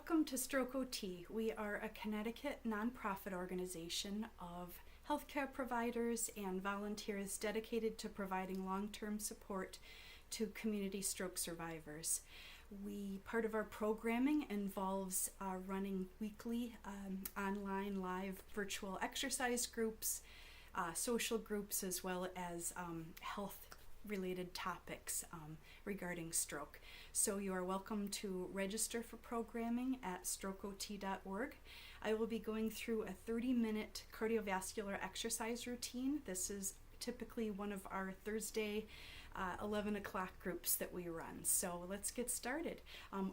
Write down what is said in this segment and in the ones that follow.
Welcome to StrokeOT. We are a Connecticut nonprofit organization of healthcare providers and volunteers dedicated to providing long-term support to community stroke survivors. Part of our programming involves running weekly online live virtual exercise groups, social groups, as well as health related topics regarding stroke. So you are welcome to register for programming at StrokeOT.org. I will be going through a 30-minute cardiovascular exercise routine. This is typically one of our Thursday 11 o'clock groups that we run. So let's get started.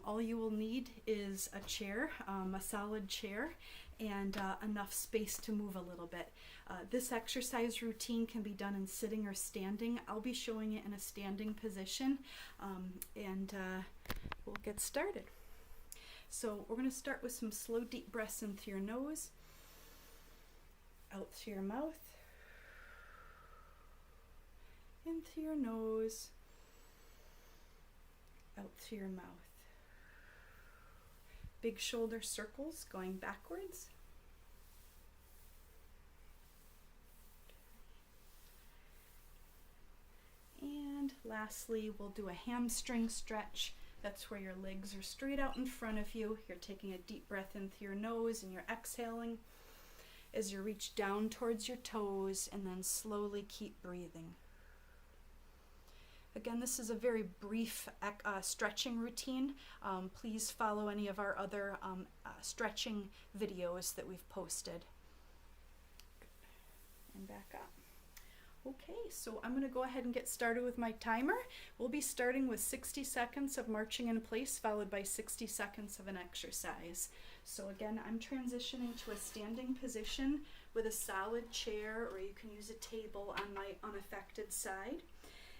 All you will need is a chair, a solid chair, and enough space to move a little bit. This exercise routine can be done in sitting or standing. I'll be showing it in a standing position, and we'll get started. So we're going to start with some slow deep breaths in through your nose, out through your mouth, in through your nose, out through your mouth. Big shoulder circles going backwards. And lastly, we'll do a hamstring stretch. That's where your legs are straight out in front of you. You're taking a deep breath in through your nose and you're exhaling as you reach down towards your toes, and then slowly keep breathing. Again, this is a very brief stretching routine. Please follow any of our other stretching videos that we've posted. And back up. Okay, so I'm going to go ahead and get started with my timer. We'll be starting with 60 seconds of marching in place, followed by 60 seconds of an exercise. So again, I'm transitioning to a standing position with a solid chair, or you can use a table on my unaffected side.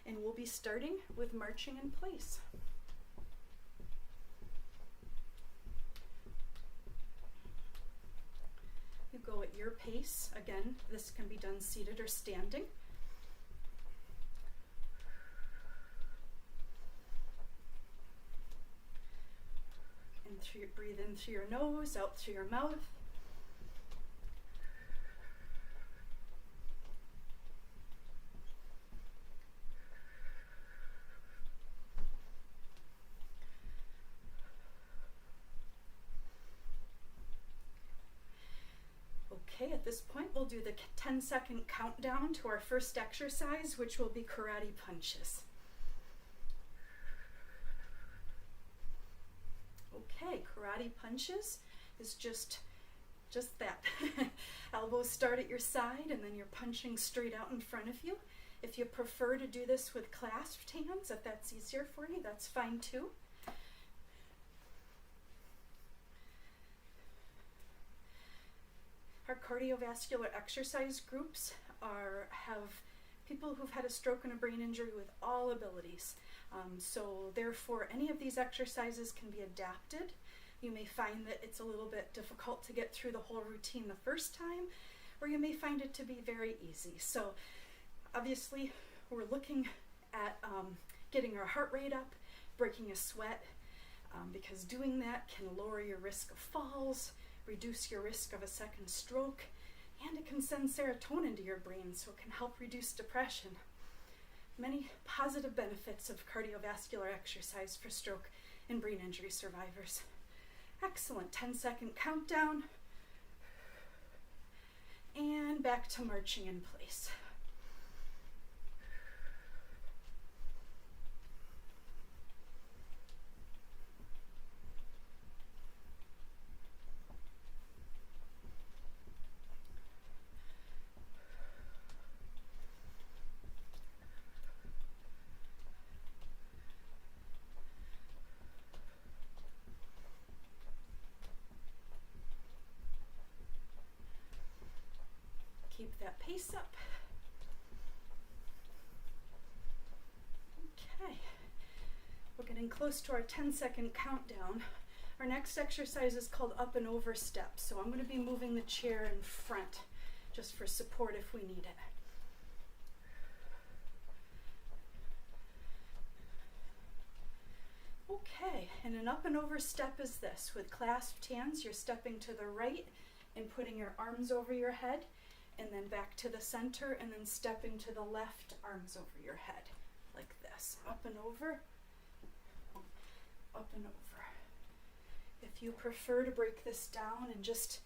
And we'll be starting with marching in place. You go at your pace. Again, this can be done seated or standing. Breathe in through your nose, out through your mouth. Okay, at this point we'll do the 10-second countdown to our first exercise, which will be karate punches. Okay, karate punches is just that. Elbows start at your side and then you're punching straight out in front of you. If you prefer to do this with clasped hands, if that's easier for you, that's fine too. Our cardiovascular exercise groups have people who've had a stroke and a brain injury with all abilities. So therefore, any of these exercises can be adapted. You may find that it's a little bit difficult to get through the whole routine the first time, or you may find it to be very easy. So obviously, we're looking at getting our heart rate up, breaking a sweat, because doing that can lower your risk of falls, reduce your risk of a second stroke, and it can send serotonin to your brain, so it can help reduce depression. Many positive benefits of cardiovascular exercise for stroke and brain injury survivors. Excellent. 10-second countdown. And back to marching in place. Keep that pace up. Okay, we're getting close to our 10-second countdown. Our next exercise is called up and over steps. So I'm going to be moving the chair in front just for support if we need it. Okay, and And an up and over step is this. With clasped hands, you're stepping to the right and putting your arms over your head, and then back to the center, and then stepping to the left, arms over your head, like this. Up and over, up and over. If you prefer to break this down and just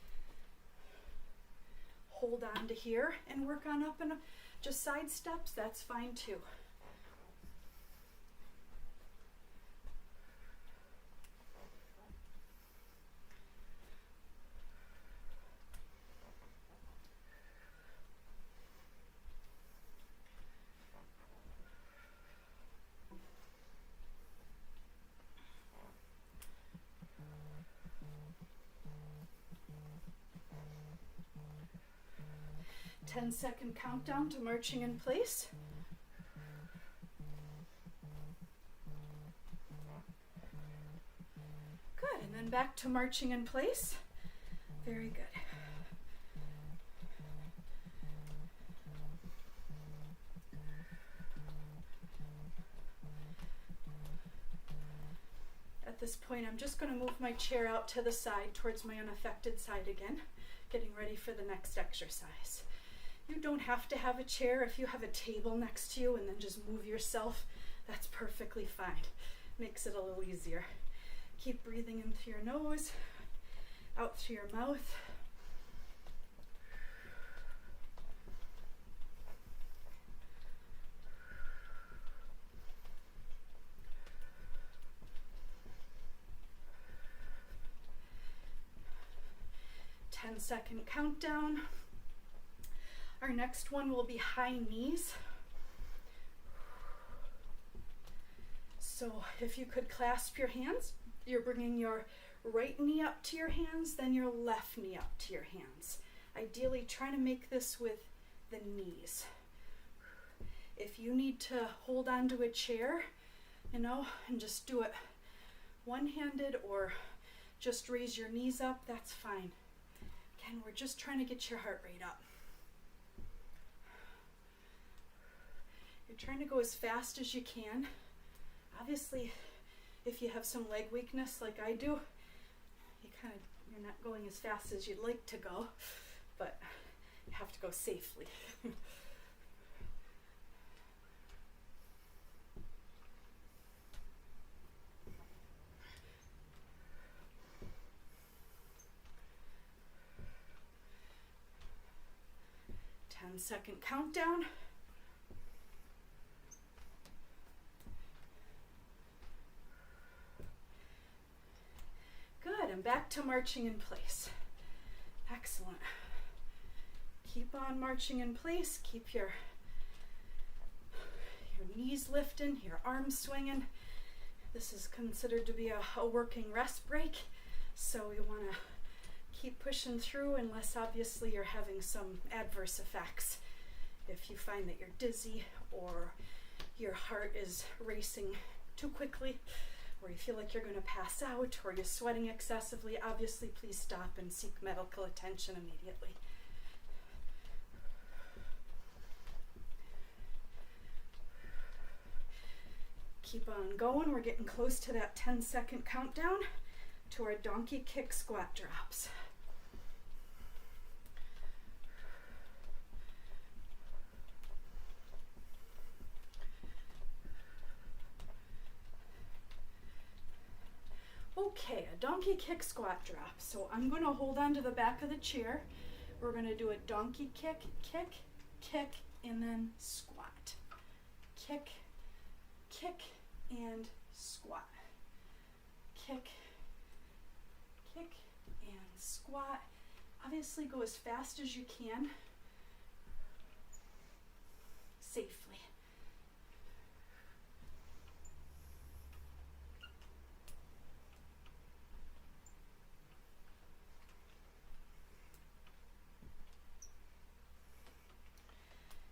hold on to here and work on up and just side steps, that's fine too. Ten-second countdown to marching in place. Good, and then back to marching in place. Very good. At this point, I'm just going to move my chair out to the side towards my unaffected side again, getting ready for the next exercise. You don't have to have a chair. If you have a table next to you and then just move yourself, that's perfectly fine. Makes it a little easier. Keep breathing in through your nose, out through your mouth. Ten-second countdown. Our next one will be high knees. So if you could clasp your hands, you're bringing your right knee up to your hands, then your left knee up to your hands. Ideally, try to make this with the knees. If you need to hold on to a chair, and just do it one-handed or just raise your knees up, that's fine. Again, we're just trying to get your heart rate up. You're trying to go as fast as you can. Obviously, if you have some leg weakness like I do, you're not going as fast as you'd like to go, but you have to go safely. Ten-second countdown. Good, and back to marching in place. Excellent. Keep on marching in place. Keep your knees lifting, your arms swinging. This is considered to be a working rest break, so we want to keep pushing through unless obviously you're having some adverse effects. If you find that you're dizzy or your heart is racing too quickly, or you feel like you're going to pass out, or you're sweating excessively, obviously please stop and seek medical attention immediately. Keep on going. We're getting close to that 10-second countdown to our donkey kick squat drops. Okay, a donkey kick squat drop. So I'm going to hold on to the back of the chair. We're going to do a donkey kick, kick, kick, and then squat. Kick, kick, and squat. Kick, kick, and squat. Obviously go as fast as you can, safely.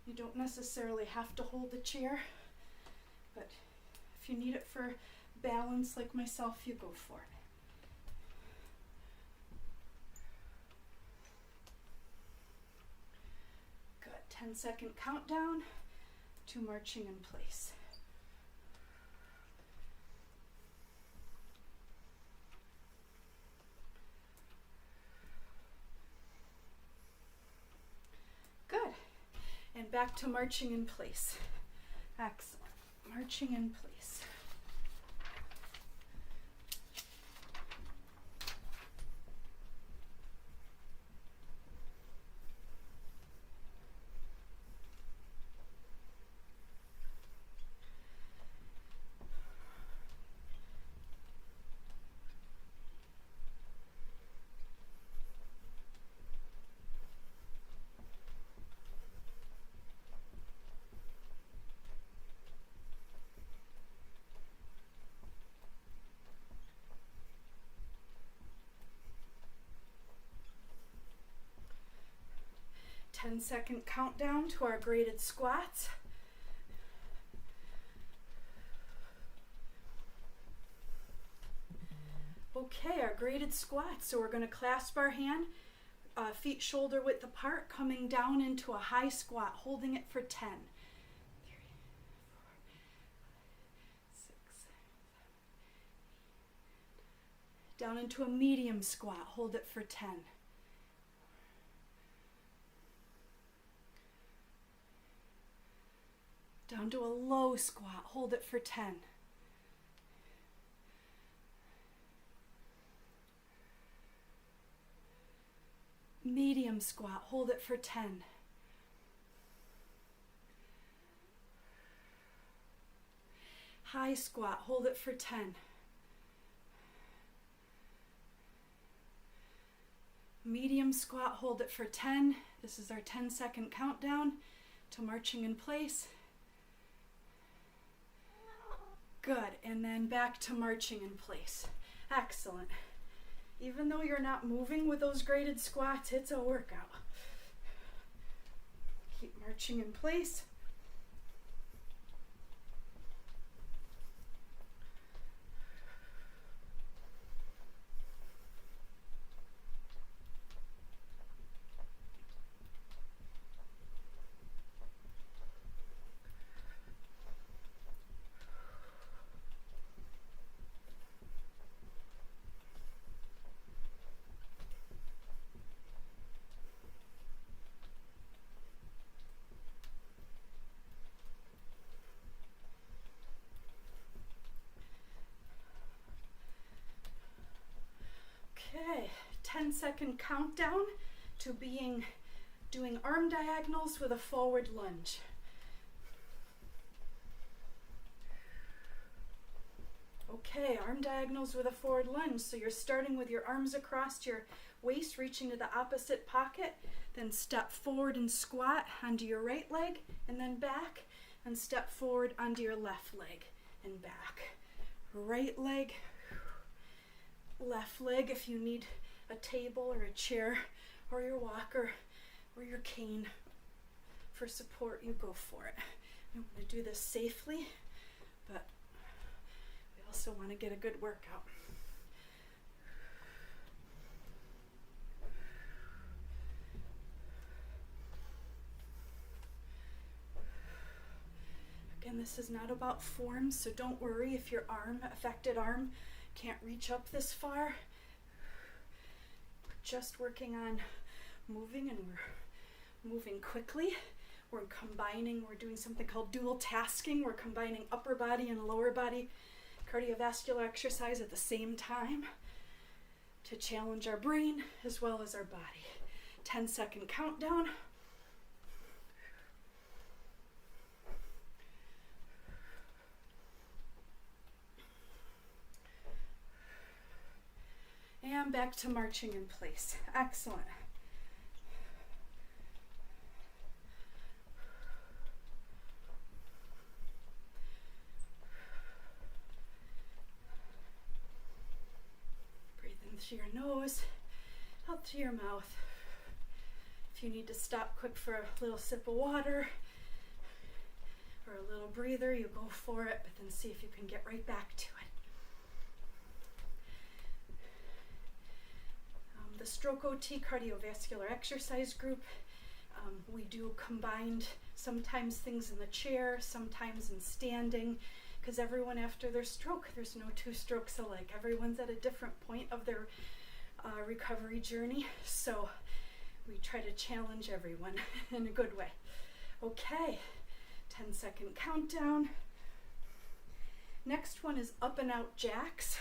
You don't necessarily have to hold the chair, but if you need it for balance like myself, you go for it. Good, 10-second countdown to marching in place. back to marching in place. Excellent. Marching in place. Ten-second countdown to our graded squats. Okay, our graded squats. So we're going to clasp our hand, feet shoulder width apart, coming down into a high squat, holding it for 10. 3, 4, 6, 7, 8. Down into a medium squat, hold it for 10. Down to a low squat, hold it for 10. Medium squat, hold it for 10. High squat, hold it for 10. Medium squat, hold it for 10. This is our 10-second countdown to marching in place. Good, and then back to marching in place. Excellent. Even though you're not moving with those graded squats, it's a workout. Keep marching in place. Okay, 10-second countdown to doing arm diagonals with a forward lunge. Okay, arm diagonals with a forward lunge. So you're starting with your arms across your waist, reaching to the opposite pocket, then step forward and squat onto your right leg, and then back, and step forward onto your left leg and back. Right leg, left leg. If you need a table or a chair or your walker or your cane for support, you go for it. We want to do this safely, but we also want to get a good workout. Again, this is not about form, so don't worry if your affected arm can't reach up this far. We're just working on moving, and we're moving quickly. We're doing something called dual tasking. We're combining upper body and lower body cardiovascular exercise at the same time to challenge our brain as well as our body. 10-second countdown. And back to marching in place. Excellent. Breathe in through your nose, out through your mouth. If you need to stop quick for a little sip of water or a little breather, you go for it, but then see if you can get right back to it. The StrokeOT cardiovascular exercise group, we do combined, sometimes things in the chair, sometimes in standing, because everyone after their stroke, there's no two strokes alike. Everyone's at a different point of their recovery journey, so we try to challenge everyone in a good way. Okay, 10-second countdown. Next one is up and out jacks.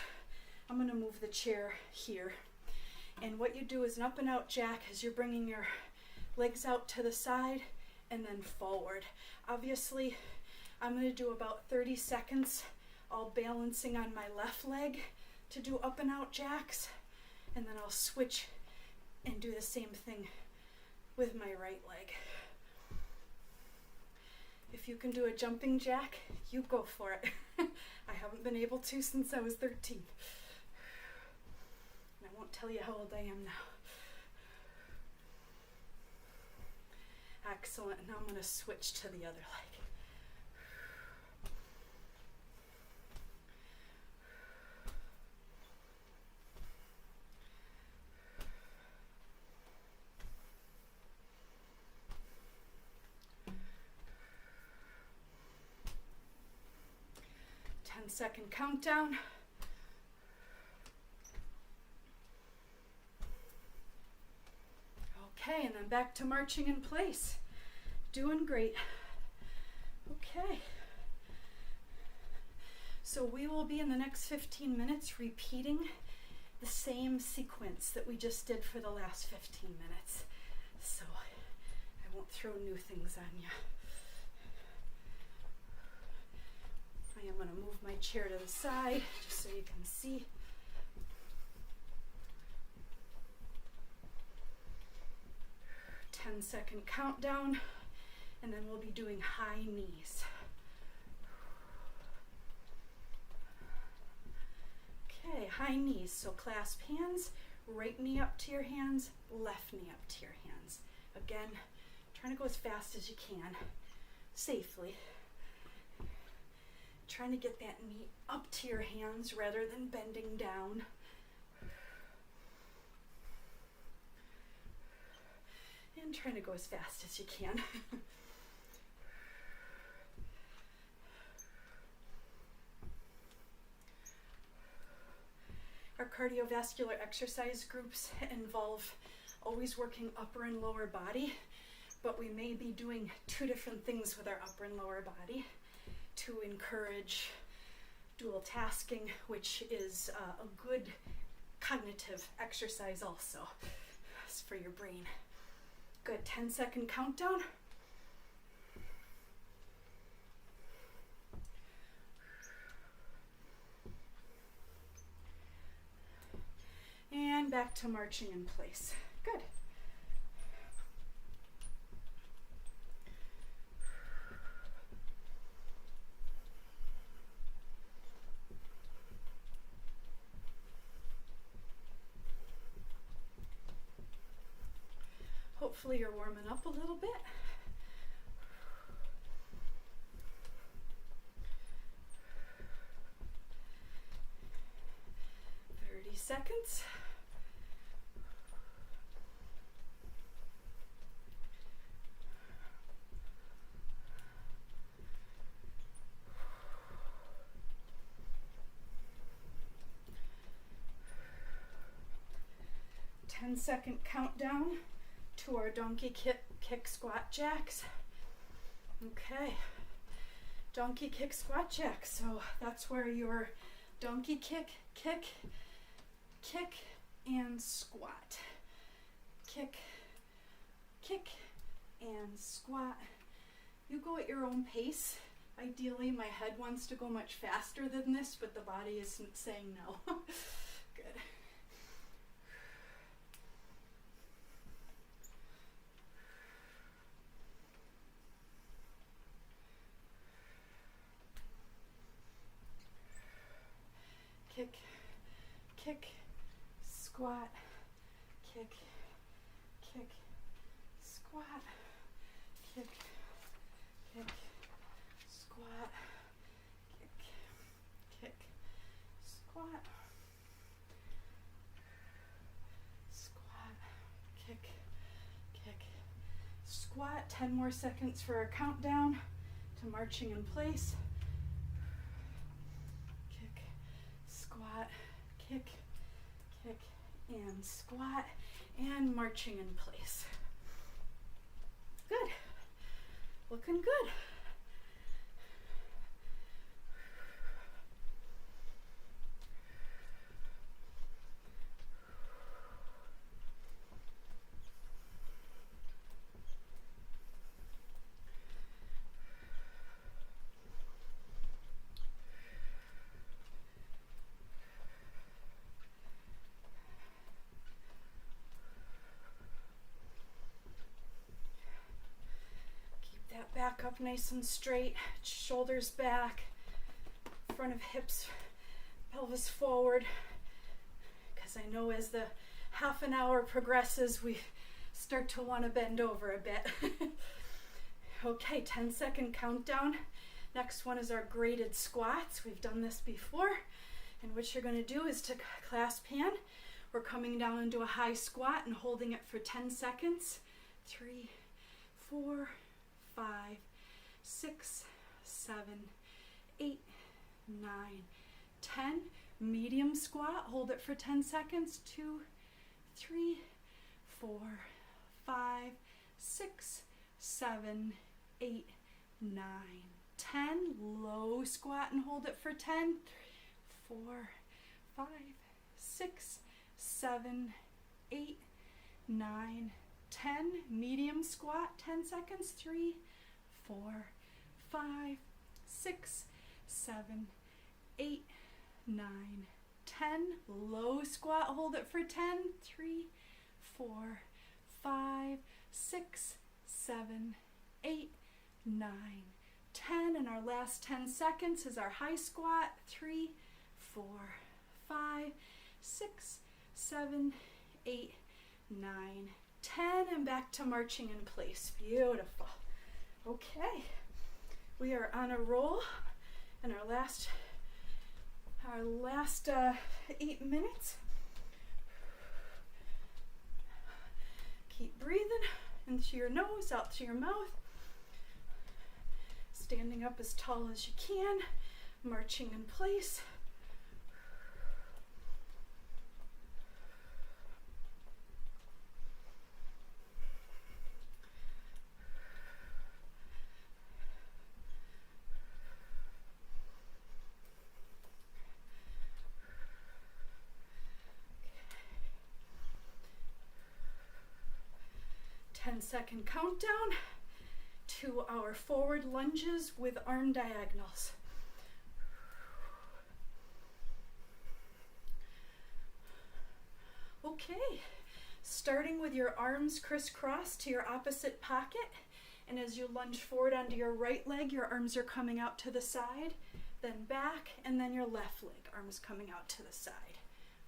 I'm going to move the chair here. And what you do is an up and out jack is you're bringing your legs out to the side and then forward. Obviously, I'm going to do about 30 seconds all balancing on my left leg to do up and out jacks, and then I'll switch and do the same thing with my right leg. If you can do a jumping jack, you go for it. I haven't been able to since I was 13. And I won't tell you how old I am now. Excellent. Now I'm going to switch to the other leg. Second countdown. Okay, and then back to marching in place. Doing great. Okay. So we will be in the next 15 minutes repeating the same sequence that we just did for the last 15 minutes. So I won't throw new things on you. I am going to move my chair to the side just so you can see. Ten-second countdown, and then we'll be doing high knees. Okay, high knees. So clasp hands, right knee up to your hands, left knee up to your hands. Again, trying to go as fast as you can, safely. Trying to get that knee up to your hands rather than bending down. And trying to go as fast as you can. Our cardiovascular exercise groups involve always working upper and lower body, but we may be doing two different things with our upper and lower body to encourage dual tasking, which is a good cognitive exercise also for your brain. Good, 10-second countdown. And back to marching in place. Good. Hopefully you're warming up a little bit. Seconds. Ten-second countdown to our donkey kick squat jacks. Okay, donkey kick squat jacks. So that's where your donkey kick, and squat. Kick, and squat. You go at your own pace. Ideally, my head wants to go much faster than this, but the body isn't saying no. Good. Kick, squat, kick, squat, kick, squat, kick, squat, kick, squat. 10 more seconds for a countdown to marching in place. Kick, and squat, and marching in place. Good. Looking good. Back up nice and straight, shoulders back, front of hips, pelvis forward, because I know as the half an hour progresses, we start to want to bend over a bit. Okay, 10-second countdown. Next one is our graded squats. We've done this before, and what you're going to do is to clasp hand. We're coming down into a high squat and holding it for 10 seconds. 3, 4, 5, 6, 7, 8, 9, 10. Medium squat, hold it for 10 seconds. 2, 3, 4, 5, 6, 7, 8, 9, 10. Low squat and hold it for 10. 3, 4, 5, 6, 7, 8, 9, 10. Medium squat, 10 seconds. 3, 4, 5, 6, 7, 8, 9, 10. Low squat, hold it for 10. 3, 4, 5, 6, 7, 8, 9, 10. And our last 10 seconds is our high squat. 3, 4, 5, 6, 7, 8, 9, 10, and back to marching in place. Beautiful. Okay, we are on a roll, and our last 8 minutes. Keep breathing in through your nose, out through your mouth. Standing up as tall as you can, marching in place. Second countdown to our forward lunges with arm diagonals. Okay, starting with your arms crisscrossed to your opposite pocket, and as you lunge forward onto your right leg, your arms are coming out to the side, then back, and then your left leg, arms coming out to the side.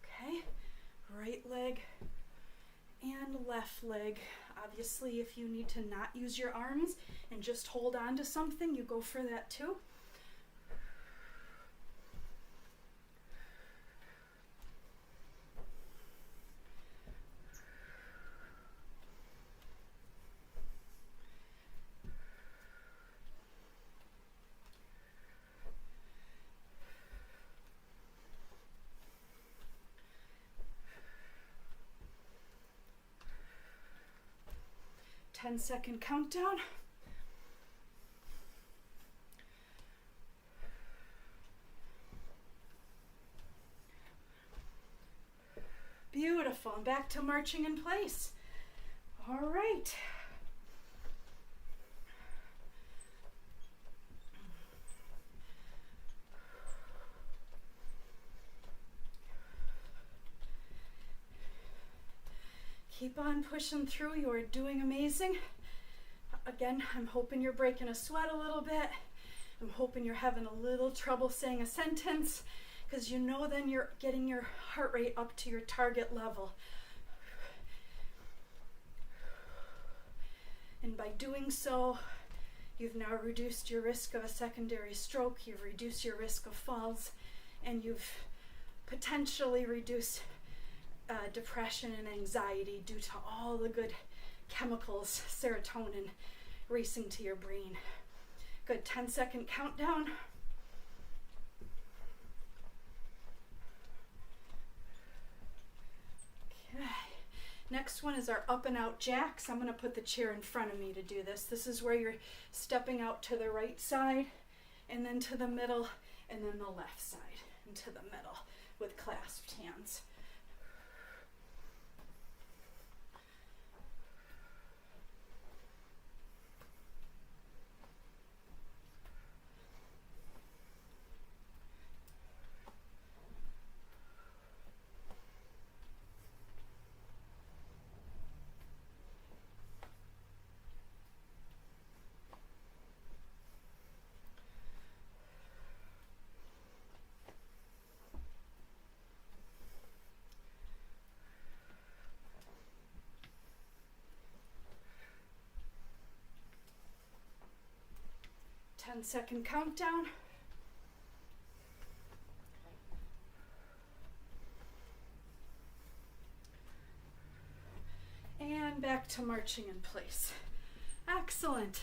Okay, right leg and left leg. Obviously, if you need to not use your arms and just hold on to something, you go for that too. Ten-second countdown. Beautiful, and back to marching in place. All right. Keep on pushing through. You are doing amazing. Again, I'm hoping you're breaking a sweat a little bit. I'm hoping you're having a little trouble saying a sentence, because you know then you're getting your heart rate up to your target level. And by doing so, you've now reduced your risk of a secondary stroke, you've reduced your risk of falls, and you've potentially reduced depression and anxiety due to all the good chemicals, serotonin, racing to your brain. Good, 10-second countdown. Okay, next one is our up and out jacks. I'm going to put the chair in front of me to do this. This is where you're stepping out to the right side and then to the middle and then the left side and to the middle with clasped hands. Second countdown. And back to marching in place. Excellent.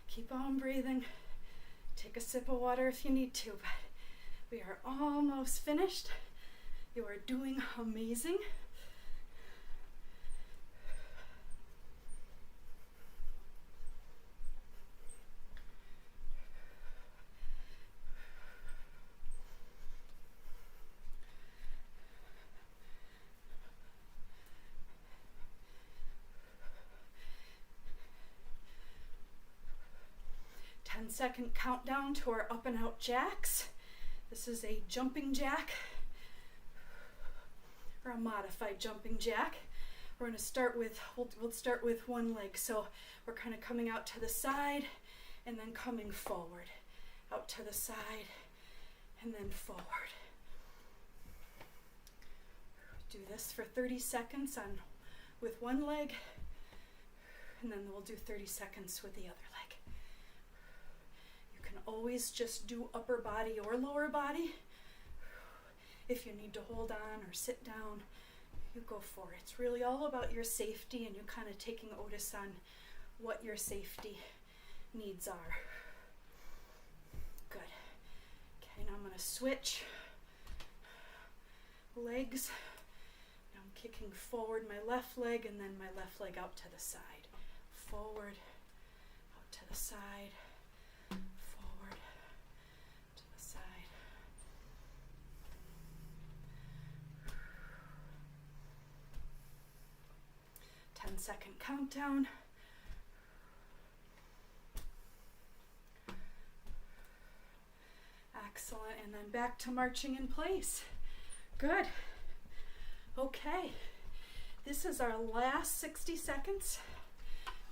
Keep on breathing. Take a sip of water if you need to, but we are almost finished. You are doing amazing. Second countdown to our up and out jacks. This is a jumping jack or a modified jumping jack. We're going to start with, we'll start with one leg. So we're kind of coming out to the side and then coming forward. Out to the side and then forward. Do this for 30 seconds with one leg, and then we'll do 30 seconds with the other leg. Always just do upper body or lower body. If you need to hold on or sit down, you go for it. It's really all about your safety and you kind of taking notice on what your safety needs are. Good. Okay, now I'm going to switch legs. Now I'm kicking forward my left leg and then my left leg out to the side. Forward, out to the side. 10-second countdown. Excellent, and then back to marching in place. Good. Okay, this is our last 60 seconds.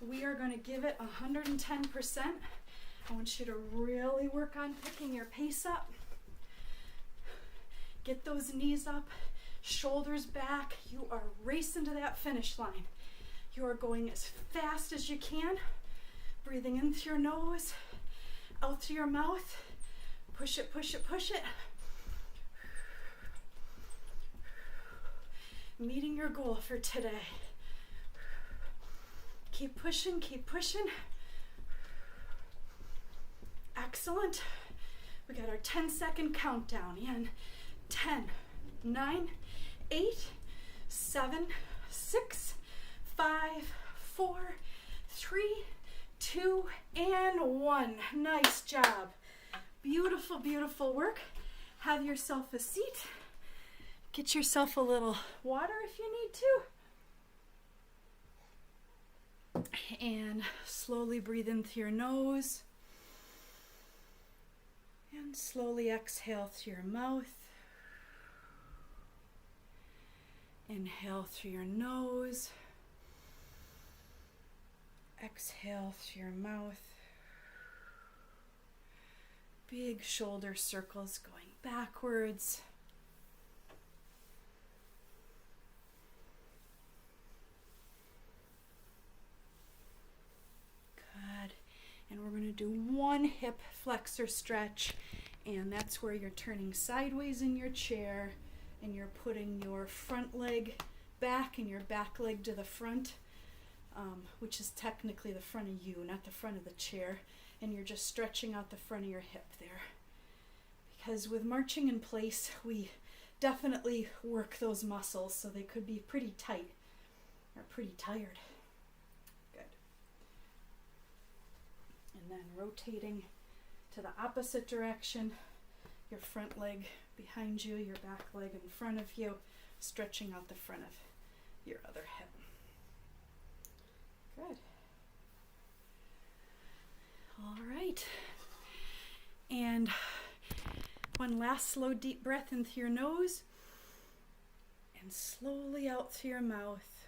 We are going to give it 110%. I want you to really work on picking your pace up. Get those knees up, shoulders back. You are racing to that finish line. You are going as fast as you can, breathing in through your nose, out through your mouth. Push it, push it, push it. Meeting your goal for today. Keep pushing, keep pushing. Excellent. We got our 10-second countdown in 10, 9, 8, 7, 6, 5, 4, 3, 2, and 1. Nice job. Beautiful, beautiful work. Have yourself a seat. Get yourself a little water if you need to. And slowly breathe in through your nose. And slowly exhale through your mouth. Inhale through your nose. Exhale through your mouth. Big shoulder circles going backwards. Good. And we're going to do one hip flexor stretch, and that's where you're turning sideways in your chair and you're putting your front leg back and your back leg to the front. which is technically the front of you, not the front of the chair, and you're just stretching out the front of your hip there. Because with marching in place, we definitely work those muscles, so they could be pretty tight or pretty tired. Good. And then rotating to the opposite direction, your front leg behind you, your back leg in front of you, stretching out the front of your other hip. Good. All right. And one last slow deep breath in through your nose and slowly out through your mouth.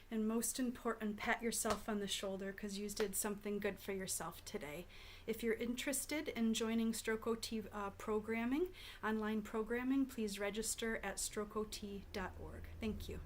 And most important, pat yourself on the shoulder because you did something good for yourself today. If you're interested in joining StrokeOT programming, online programming, please register at StrokeOT.org. Thank you.